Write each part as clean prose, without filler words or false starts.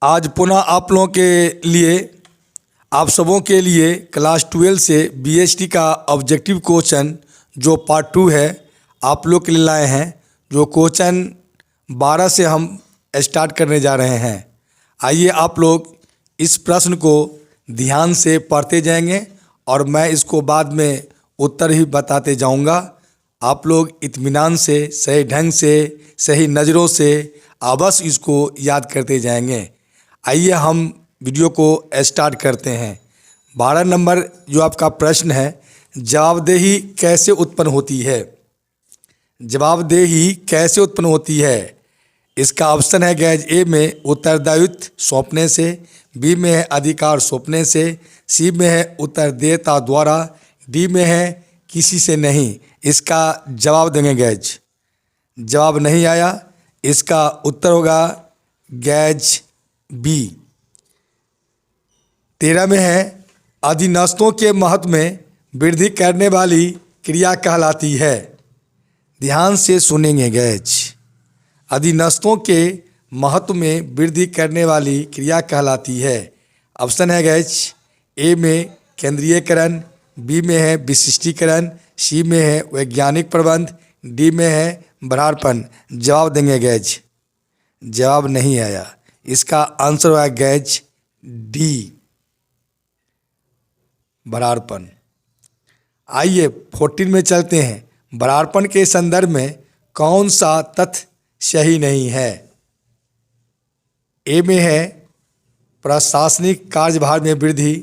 आज पुनः आप लोगों के लिए, आप सबों के लिए क्लास 12 से बीएसटी का ऑब्जेक्टिव क्वेश्चन जो पार्ट 2 है आप लोग के लिए लाए हैं। जो क्वेश्चन 12 से हम स्टार्ट करने जा रहे हैं। आइए आप लोग इस प्रश्न को ध्यान से पढ़ते जाएंगे और मैं इसको बाद में उत्तर ही बताते जाऊंगा। आप लोग इत्मीनान से, सही ढंग से, सही नज़रों से अवश्य इसको याद करते जाएंगे। आइए हम वीडियो को स्टार्ट करते हैं। 12 नंबर जो आपका प्रश्न है, जवाबदेही कैसे उत्पन्न होती है। जवाबदेही कैसे उत्पन्न होती है। इसका ऑप्शन है गैज ए में उत्तरदायित्व सौंपने से, बी में है अधिकार सौंपने से, सी में है उत्तरदाता द्वारा, डी में है किसी से नहीं। इसका जवाब देंगे गैज। जवाब नहीं आया, इसका उत्तर होगा गैज बी। 13 में है अधीनस्थों के महत्व में वृद्धि करने वाली क्रिया कहलाती है। ध्यान से सुनेंगे गैज। अधीनस्थों के महत्व में वृद्धि करने वाली क्रिया कहलाती है। ऑप्शन है गैज ए में केंद्रीयकरण, बी में है विशिष्टीकरण, सी में है वैज्ञानिक प्रबंध, डी में है बरारपन। जवाब देंगे गैज। जवाब नहीं आया, इसका आंसर हुआ गैज डी, बरारपन। आइए 14 में चलते हैं। बरारपन के संदर्भ में कौन सा तथ्य सही नहीं है। ए में है प्रशासनिक कार्यभार में वृद्धि,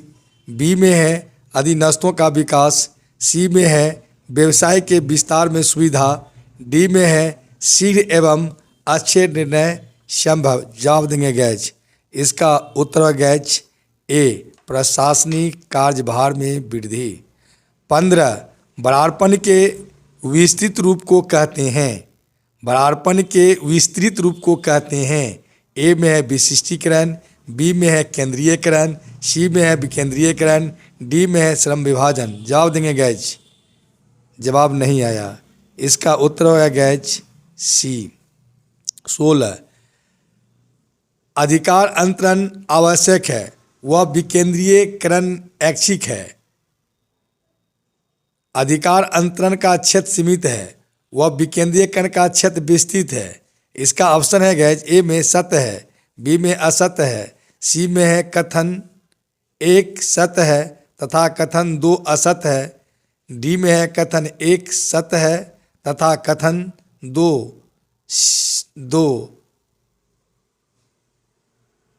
बी में है अधीनस्थों का विकास, सी में है व्यवसाय के विस्तार में सुविधा, डी में है शीघ्र एवं अच्छे निर्णय संभव। जवाब देंगे गैज। इसका उत्तर गैज ए, प्रशासनिक कार्यभार में वृद्धि। 15 बरारपन के विस्तृत रूप को कहते हैं। बरारपन के विस्तृत रूप को कहते हैं। ए में है विशिष्टीकरण, बी में है केंद्रीयकरण, सी में है विकेंद्रीयकरण, डी में है श्रम विभाजन। जवाब देंगे गैज। जवाब नहीं आया, इसका उत्तर होगा गैज सी। 16 अधिकार अंतरण आवश्यक है, वह विकेंद्रीयकरण ऐच्छिक है। अधिकार अंतरण का क्षेत्र सीमित है, वह विकेंद्रीयकरण का क्षेत्र विस्तृत है। इसका ऑप्शन है गैज ए में सत्य है, बी में असत्य है, सी में है कथन 1 सत्य है तथा कथन 2 असत्य है, डी में है कथन 1 सत्य है तथा कथन 2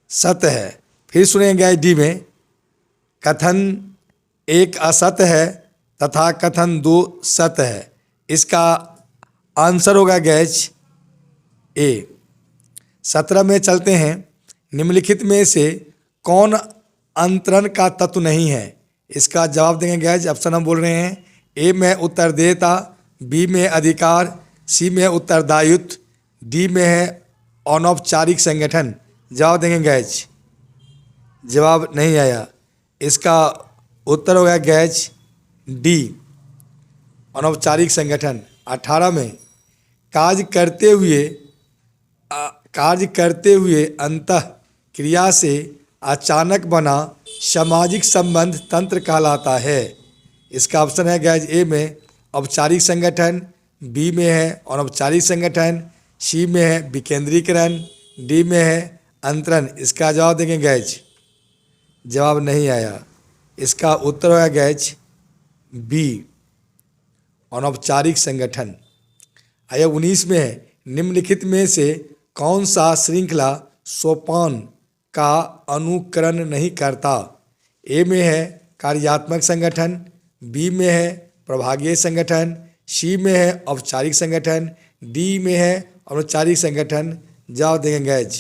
सत्य है। फिर सुनेंगे डी में कथन 1 असत्य है तथा कथन 2 सत्य है। इसका आंसर होगा गैज ए। 17 में चलते हैं। निम्नलिखित में से कौन अंतरण का तत्व नहीं है। इसका जवाब देंगे गैज। ऑप्शन हम बोल रहे हैं ए में उत्तरदाता, बी में अधिकार, सी में उत्तरदायित्व, डी में है अनौपचारिक संगठन। जवाब देंगे गैज। जवाब नहीं आया, इसका उत्तर होगा गैज डी, अनौपचारिक संगठन। 18 में कार्य करते हुए अंतः क्रिया से अचानक बना सामाजिक संबंध तंत्र कहलाता है। इसका ऑप्शन है गैज ए में औपचारिक संगठन, बी में है अनौपचारिक संगठन, सी में है विकेंद्रीकरण, डी में है अंतरण। इसका जवाब देंगे गैज। जवाब नहीं आया, इसका उत्तर होगा गैज बी, अनौपचारिक संगठन। आया 19 में है। निम्नलिखित में से कौन सा श्रृंखला सोपान का अनुकरण नहीं करता। ए में है कार्यात्मक संगठन, बी में है प्रभागीय संगठन, सी में है औपचारिक संगठन, डी में है अनौपचारिक संगठन। जवाब देंगे गैज।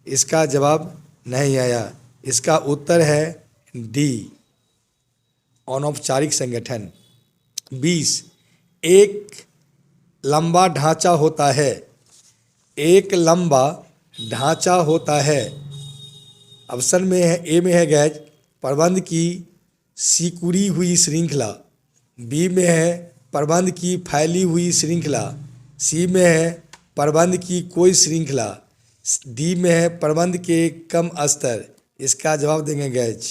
इसका जवाब नहीं आया, इसका उत्तर है डी, अनौपचारिक संगठन। 20 एक लंबा ढांचा होता है। एक लंबा ढांचा होता है। ऑप्शन में है ए में है गैज प्रबंध की सिकुड़ी हुई श्रृंखला, बी में है प्रबंध की फैली हुई श्रृंखला, सी में है प्रबंध की कोई श्रृंखला, डी में है प्रबंध के कम स्तर, इसका जवाब देंगे गैज।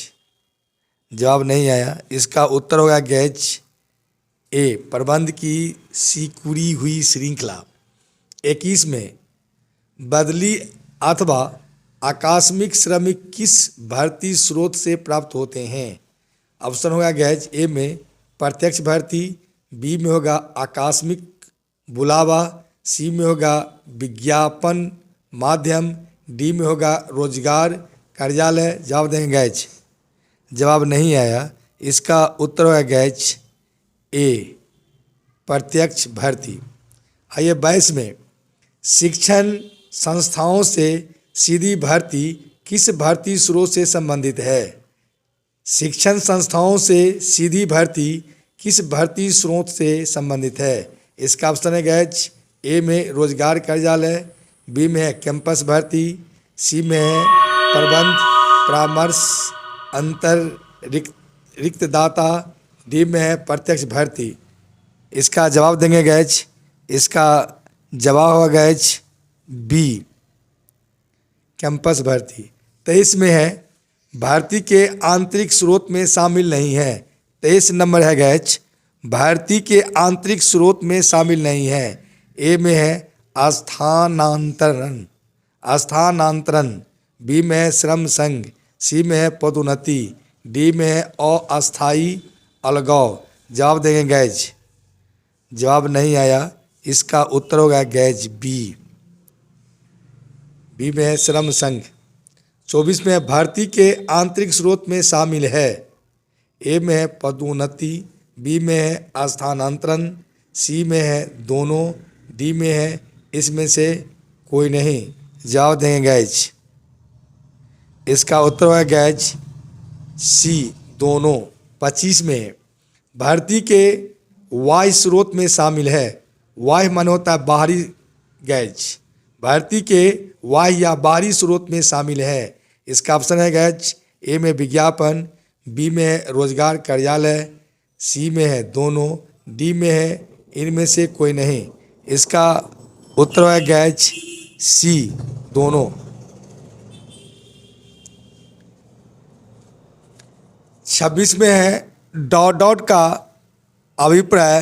जवाब नहीं आया, इसका उत्तर होगा गैज ए, प्रबंध की सिकुड़ी हुई श्रृंखला। 21 में बदली अथवा आकस्मिक श्रमिक किस भर्ती स्रोत से प्राप्त होते हैं? ऑप्शन होगा गैज ए में प्रत्यक्ष भर्ती, बी में होगा आकस्मिक बुलावा, सी में होगा विज्ञापन माध्यम, डी में होगा रोजगार कार्यालय। जवाब देंगे गैज। जवाब नहीं आया, इसका उत्तर होगा गैज ए, प्रत्यक्ष भर्ती। आइए 22 में शिक्षण संस्थाओं से सीधी भर्ती किस भर्ती स्रोत से संबंधित है? शिक्षण संस्थाओं से सीधी भर्ती किस भर्ती स्रोत से संबंधित है? इसका ऑप्शन है गैज ए में रोजगार कार्यालय, बी में है कैंपस भर्ती, सी में है प्रबंध परामर्श अंतर रिक्तदाता, डी में है प्रत्यक्ष भर्ती। इसका जवाब देंगे गैज। इसका जवाब होगा गैज बी, कैंपस भर्ती। 23 में है भर्ती के आंतरिक स्रोत में शामिल नहीं है। 23 नंबर है गैज, भर्ती के आंतरिक स्रोत में शामिल नहीं है। ए में है स्थानांतरण, बी में है श्रम संघ, सी में है पदोन्नति, डी में है अस्थायी अलगाव। जवाब देंगे गैज। जवाब नहीं आया, इसका उत्तर होगा गैज बी में है श्रम संघ। 24 में भर्ती के आंतरिक स्रोत में शामिल है। ए में है पदोन्नति, बी में है स्थानांतरण, सी में है दोनों, डी में है इसमें से कोई नहीं। जवाब देंगे गैज। इसका उत्तर होगा गैज सी, दोनों। 25 में भर्ती के वाह्य स्रोत में शामिल है। वाह्य माने होता है बाहरी गैज, भर्ती के वाह्य या बाहरी स्रोत में शामिल है। इसका ऑप्शन है गैज ए में विज्ञापन, बी में है रोजगार कार्यालय, सी में है दोनों, डी में है इनमें से कोई नहीं। इसका उत्तर है गैज सी, दोनों। 26 में है डॉट का अभिप्राय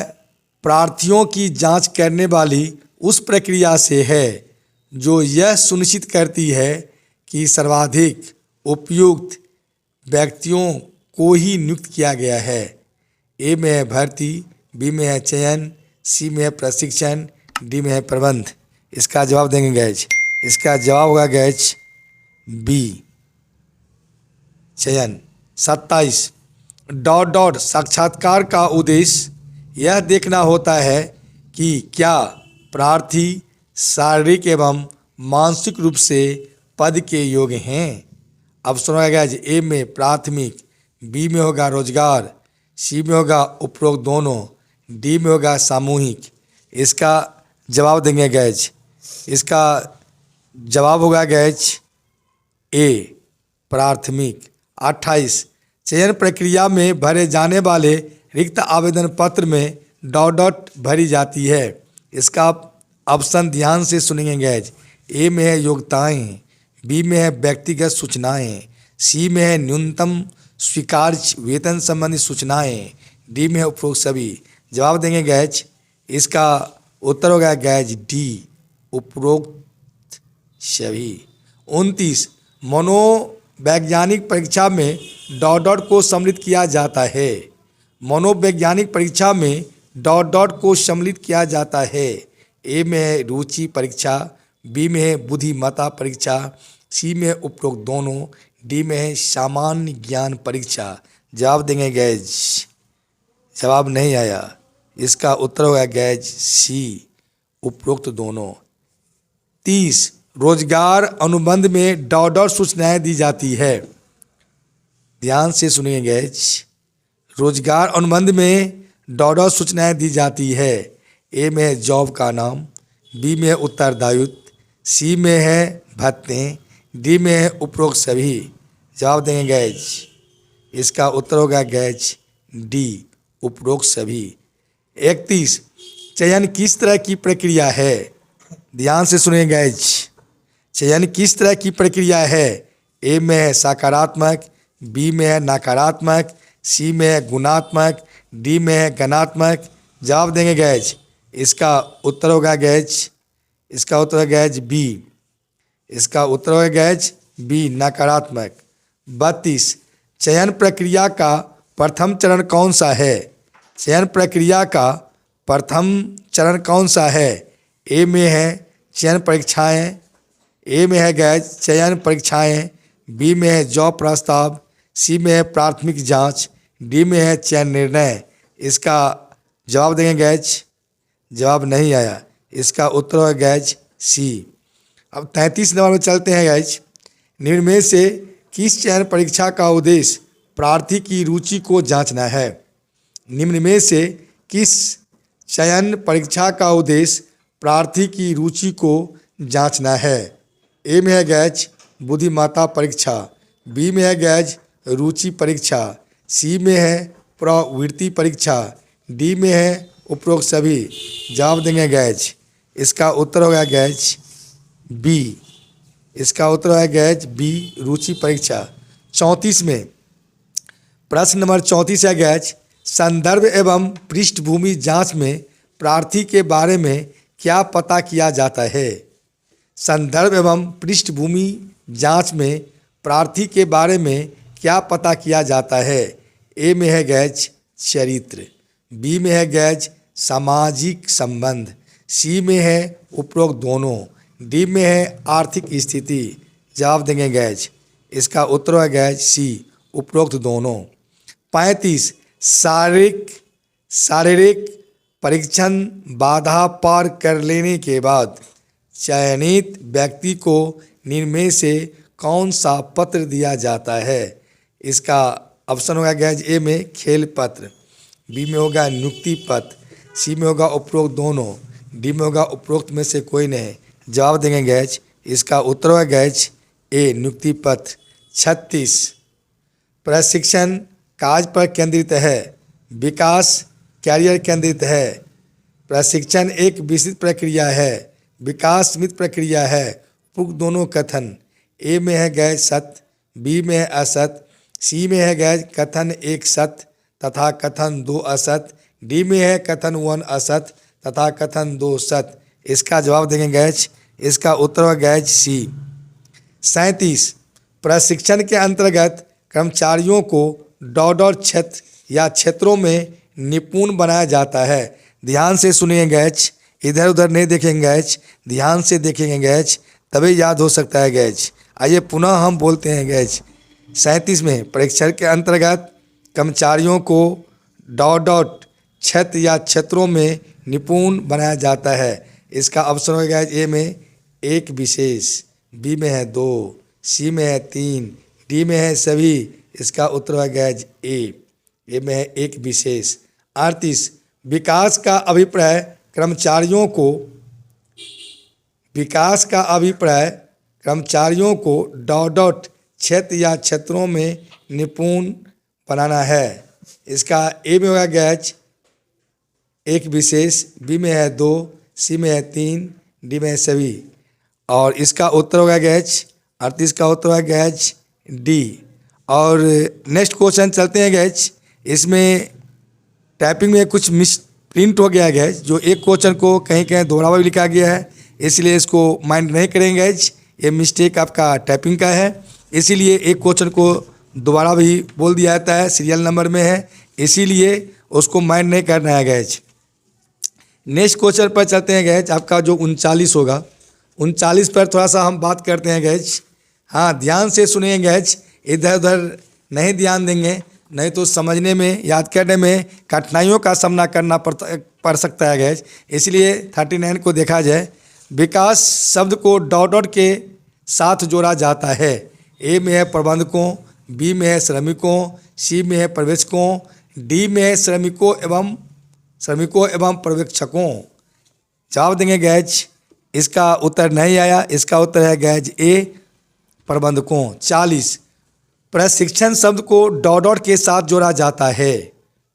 प्रार्थियों की जांच करने वाली उस प्रक्रिया से है जो यह सुनिश्चित करती है कि सर्वाधिक उपयुक्त व्यक्तियों को ही नियुक्त किया गया है। ए में है भर्ती, बी में है चयन, सी में है प्रशिक्षण, डी में है प्रबंध। इसका जवाब देंगे गैज। इसका जवाब होगा गैज बी, चयन। 27 डॉट साक्षात्कार का उद्देश्य यह देखना होता है कि क्या प्रार्थी शारीरिक एवं मानसिक रूप से पद के योग्य हैं। ऑप्शन होगा ए में प्राथमिक, बी में होगा रोजगार, सी में होगा उपरोक्त दोनों, डी में होगा सामूहिक। इसका जवाब देंगे गैज। इसका जवाब होगा गैज ए, प्राथमिक। 28 चयन प्रक्रिया में भरे जाने वाले रिक्त आवेदन पत्र में डॉट भरी जाती है। इसका ऑप्शन ध्यान से सुनेंगे गैज। ए में है योग्यताएं, बी में है व्यक्तिगत सूचनाएं, सी में है न्यूनतम स्वीकार्य वेतन संबंधी सूचनाएं, डी में है उपरोक्त सभी। जवाब देंगे गैज। इसका उत्तर होगा गैज डी, उपरोक्त सभी। 29 मनोवैज्ञानिक परीक्षा में डॉट को सम्मिलित किया जाता है। मनोवैज्ञानिक परीक्षा में डॉट को सम्मिलित किया जाता है। ए में है रुचि परीक्षा, बी में है बुद्धिमत्ता परीक्षा, सी में है उपरोक्त दोनों, डी में है सामान्य ज्ञान परीक्षा। जवाब देंगे गैज। जवाब नहीं आया, इसका उत्तर होगा गैज सी, उपरोक्त दोनों। 30 रोजगार अनुबंध में डॉट सूचनाएं दी जाती है। ध्यान से सुनिए गैज। रोजगार अनुबंध में डॉट सूचनाएं दी जाती है। ए में है जॉब का नाम, बी में है उत्तरदायित्व, सी में है भत्ते, डी में है उपरोक्त सभी। जवाब देंगे गैज। इसका उत्तर होगा गैज डी, उपरोक्त सभी। 31 चयन किस तरह की प्रक्रिया है। ध्यान से सुनिए गैज। चयन किस तरह की प्रक्रिया है? ए में है सकारात्मक, बी में है नकारात्मक, सी में है गुणात्मक, डी में है घनात्मक। जवाब देंगे गैज। इसका उत्तर होगा गैज, इसका उत्तर है गैज बी। इसका उत्तर होगा गैज बी नकारात्मक। 32, चयन प्रक्रिया का प्रथम चरण कौन सा है? चयन प्रक्रिया का प्रथम चरण कौन सा है? ए में है चयन परीक्षाएं, ए में है गैज चयन परीक्षाएं, बी में है जॉब प्रस्ताव, सी में है प्राथमिक जांच, डी में है चयन निर्णय। इसका जवाब देंगे गैज। जवाब नहीं आया। इसका उत्तर है गैज सी। अब 33 नंबर में चलते हैं गैज। निम्न में से किस चयन परीक्षा का उद्देश्य प्रार्थी की रुचि को जांचना है? निम्न में से किस चयन परीक्षा का उद्देश्य प्रार्थी की रुचि को जांचना है? ए में है गैज बुद्धिमत्ता परीक्षा, बी में है गैज रुचि परीक्षा, सी में है प्रवृत्ति परीक्षा, डी में है उपरोक्त सभी। जवाब देंगे गैज। इसका उत्तर होगा गैज बी। इसका उत्तर है गैज बी रुचि परीक्षा। 34 में प्रश्न नंबर 34 है गैज संदर्भ एवं पृष्ठभूमि जांच में प्रार्थी के बारे में क्या पता किया जाता है? संदर्भ एवं पृष्ठभूमि जांच में प्रार्थी के बारे में क्या पता किया जाता है? ए में है गैज चरित्र, बी में है गैज सामाजिक संबंध, सी में है उपरोक्त दोनों, डी में है आर्थिक स्थिति। जवाब देंगे गैज। इसका उत्तर है गैज सी उपरोक्त दोनों। 35, शारीरिक परीक्षण बाधा पार कर लेने के बाद चयनित व्यक्ति को निम्न में से कौन सा पत्र दिया जाता है? इसका ऑप्शन होगा गैज ए में खेल पत्र, बी में होगा नियुक्ति पत्र, सी में होगा उपरोक्त दोनों, डी में होगा उपरोक्त में से कोई नहीं। जवाब देंगे गैज। इसका उत्तर होगा गैज ए नियुक्ति पत्र। 36, प्रशिक्षण कार्य पर केंद्रित है, विकास कैरियर केंद्रित है। प्रशिक्षण एक विस्तृत प्रक्रिया है, विकास सीमित प्रक्रिया है। उपरोक्त दोनों कथन ए में है गैज सत्य, बी में है असत्य, सी में है गैज कथन एक सत्य तथा कथन दो असत्य, डी में है कथन 1 असत्य तथा कथन 2 सत्य। इसका जवाब देंगे गैज। इसका उत्तर है गैज सी। 37, प्रशिक्षण के अंतर्गत कर्मचारियों को डॉट क्षेत्र या क्षेत्रों में निपुण बनाया जाता है। ध्यान से सुनिए गैज, इधर उधर नहीं देखेंगे गैज, ध्यान से देखेंगे गैज, तभी याद हो सकता है गैज। आइए पुनः हम बोलते हैं गैज। 37 में प्रशिक्षण के अंतर्गत कर्मचारियों को डॉट क्षेत्र या क्षेत्रों में निपुण बनाया जाता है। इसका ऑप्शन होगा गैज ए में एक विशेष, बी में है 2, सी में है 3, डी में है सभी। इसका उत्तर है गैज ए में है एक विशेष। 38, विकास का अभिप्राय कर्मचारियों को डॉट क्षेत्र या क्षेत्रों में निपुण बनाना है। इसका ए में होगा गैज एक विशेष, बी में है 2, सी में है 3, डी में है सभी। और इसका उत्तर होगा गैज 38 का उत्तर है गैज डी। और नेक्स्ट क्वेश्चन चलते हैं गैज। इसमें टाइपिंग में कुछ मिस प्रिंट हो गया है गैज, जो एक क्वेश्चन को कहीं कहीं दोहरावा भी लिखा गया है, इसलिए इसको माइंड नहीं करेंगे गैज। ये मिस्टेक आपका टाइपिंग का है, इसीलिए एक क्वेश्चन को दोबारा भी बोल दिया जाता है, सीरियल नंबर में है, इसीलिए उसको माइंड नहीं करना है गैज। नेक्स्ट क्वेश्चन पर चलते हैं गैज। आपका जो 39 होगा, 39 पर थोड़ा सा हम बात करते हैं गैज। हाँ, ध्यान से सुनिए गैज, इधर उधर नहीं ध्यान देंगे, नहीं तो समझने में याद करने में कठिनाइयों का सामना करना पड़ सकता है गैज। इसलिए 39 को देखा जाए। विकास शब्द को डॉट के साथ जोड़ा जाता है। ए में है प्रबंधकों, बी में है श्रमिकों, सी में है पर्यवेक्षकों, डी में है श्रमिकों एवं पर्यवेक्षकों। जवाब देंगे गैज। इसका उत्तर नहीं आया। इसका उत्तर है गैज ए प्रबंधकों। 40, प्रशिक्षण शब्द को डॉट के साथ जोड़ा जाता है।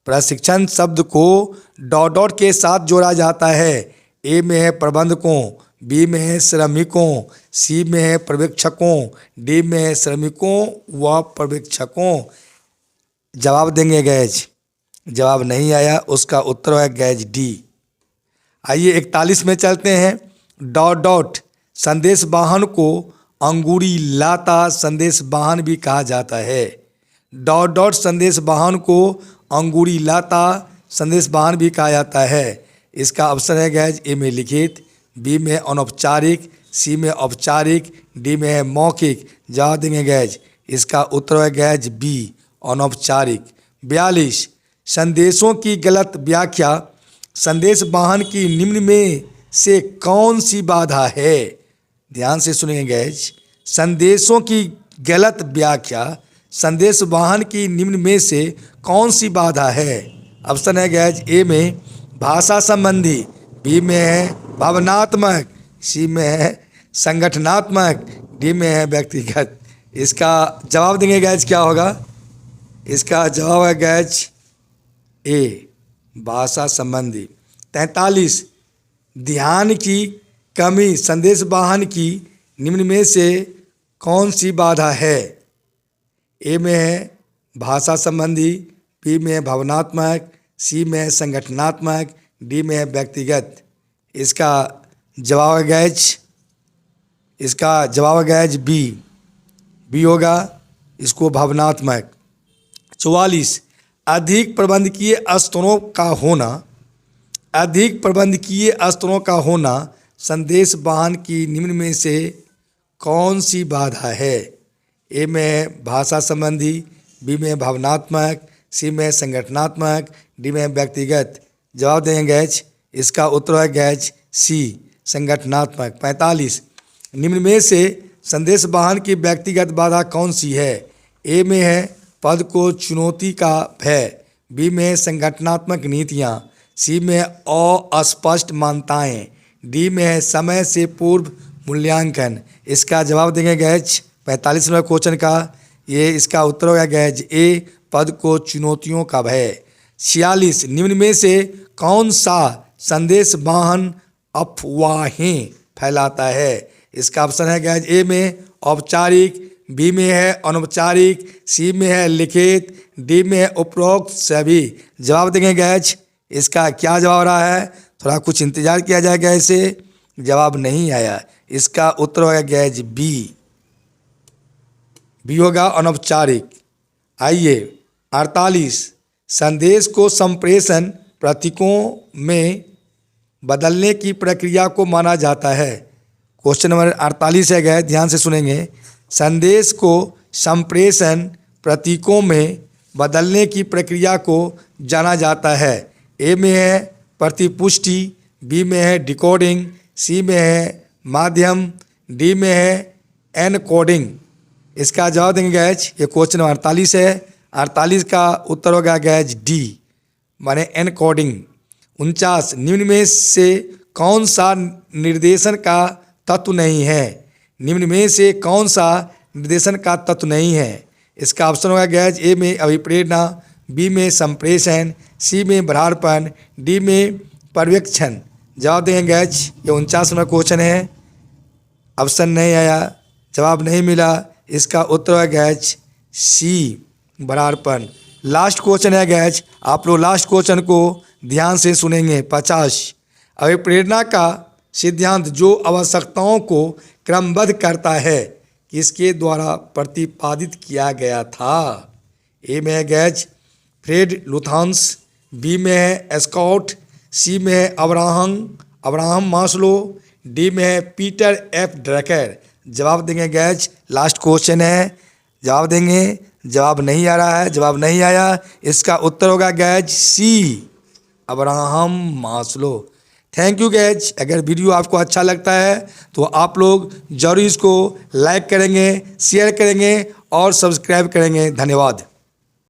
प्रशिक्षण शब्द को डॉट के साथ जोड़ा जाता है। ए में है प्रबंधकों, बी में है श्रमिकों, सी में है पर्यवेक्षकों, डी में है श्रमिकों व पर्यवेक्षकों। जवाब देंगे गैज। जवाब नहीं आया, उसका उत्तर है गैज डी। आइए 41 में चलते हैं। डॉट डॉट संदेश वाहन को अंगूरी लाता संदेश वाहन भी कहा जाता है। डॉट डॉट संदेश वाहन को अंगूरी लाता संदेश वाहन भी कहा जाता है। इसका ऑप्शन है गैज ए में लिखित, बी में अनौपचारिक, सी में औपचारिक, डी में है मौखिक। जवाब देंगे गैज। इसका उत्तर है गैज बी अनौपचारिक। 42 संदेशों की गलत व्याख्या संदेश वाहन की निम्न में से कौन सी बाधा है। ध्यान से सुनिए गैज। संदेशों की गलत व्याख्या संदेश वाहन की निम्न में से कौन सी बाधा है। ऑप्शन है गैज ए में भाषा संबंधी, बी में है भावनात्मक, सी में है संगठनात्मक, डी में है व्यक्तिगत। इसका जवाब देंगे गैज क्या होगा। इसका जवाब है गैज ए भाषा संबंधी। 43 ध्यान की कमी संदेश वाहन की निम्न में से कौन सी बाधा है। ए में है भाषा संबंधी, बी में है भावनात्मक, सी में है संगठनात्मक, डी में है व्यक्तिगत। इसका जवाब है गैज। इसका जवाब है गैज बी। बी होगा इसको भावनात्मक। 44 अधिक प्रबंधकीय स्तरों का होना। अधिक प्रबंधकीय स्तरों का होना संदेश वाहन की निम्न में से कौन सी बाधा है। ए में है भाषा संबंधी, बी में भावनात्मक, सी में संगठनात्मक, डी में व्यक्तिगत। जवाब देंगे गैज। इसका उत्तर है गैज सी संगठनात्मक। 45 निम्न में से संदेश वाहन की व्यक्तिगत बाधा कौन सी है। ए में है पद को चुनौती का भय, बी में संगठनात्मक नीतियाँ, सी में अस्पष्ट मान्यताएं, डी में है समय से पूर्व मूल्यांकन। इसका जवाब देंगे गैज 45 नंबर क्वेश्चन का। ये इसका उत्तर होगा गैज ए पद को चुनौतियों का भय। 46 निम्न में से कौन सा संदेश वाहन अफवाहें फैलाता है। इसका ऑप्शन है गैज ए में औपचारिक, बी में है अनौपचारिक, सी में है लिखित, डी में है उपरोक्त सभी। जवाब देंगे गैज। इसका क्या जवाब रहा है, थोड़ा कुछ इंतजार किया जाएगा। इसे जवाब नहीं आया, इसका उत्तर होगा गैज बी। बी होगा अनौपचारिक। आइए 48 संदेश को संप्रेषण प्रतीकों में बदलने की प्रक्रिया को माना जाता है। क्वेश्चन नंबर 48 है गैज, ध्यान से सुनेंगे। संदेश को संप्रेषण प्रतीकों में बदलने की प्रक्रिया को जाना जाता है। ए में है प्रतिपुष्टि, बी में है डिकोडिंग, सी में है माध्यम, डी में है एनकोडिंग। इसका जवाब देंगे गैज। ये क्वेश्चन 48 है। 48 का उत्तर होगा गैज डी माने एनकोडिंग। 49 निम्न में से कौन सा निर्देशन का तत्व नहीं है। निम्न में से कौन सा निर्देशन का तत्व नहीं है। इसका ऑप्शन होगा गैज ए में अभिप्रेरणा, बी में संप्रेषण, सी में बरारपण, डी में पर्यवेक्षण। जवाब देंगे गैज। ये 49 नंबर क्वेश्चन है। ऑप्शन नहीं आया, जवाब नहीं मिला। इसका उत्तर है गैज सी बरारपण। लास्ट क्वेश्चन है गैज, आप लोग लास्ट क्वेश्चन को ध्यान से सुनेंगे। 50 अभिप्रेरणा का सिद्धांत जो आवश्यकताओं को क्रमबद्ध करता है किसके द्वारा प्रतिपादित किया गया था। ए में है गैज फ्रेड लुथांस, बी में है स्कॉट, सी में है अब्राहम मास्लो, डी में है पीटर एफ ड्रकर। जवाब देंगे गैज। लास्ट क्वेश्चन है, जवाब देंगे। जवाब नहीं आ रहा है, जवाब नहीं आया। इसका उत्तर होगा guys C Abraham Maslow. Thank you guys. अगर वीडियो आपको अच्छा लगता है तो आप लोग जरूर इसको लाइक करेंगे, शेयर करेंगे और सब्सक्राइब करेंगे। धन्यवाद।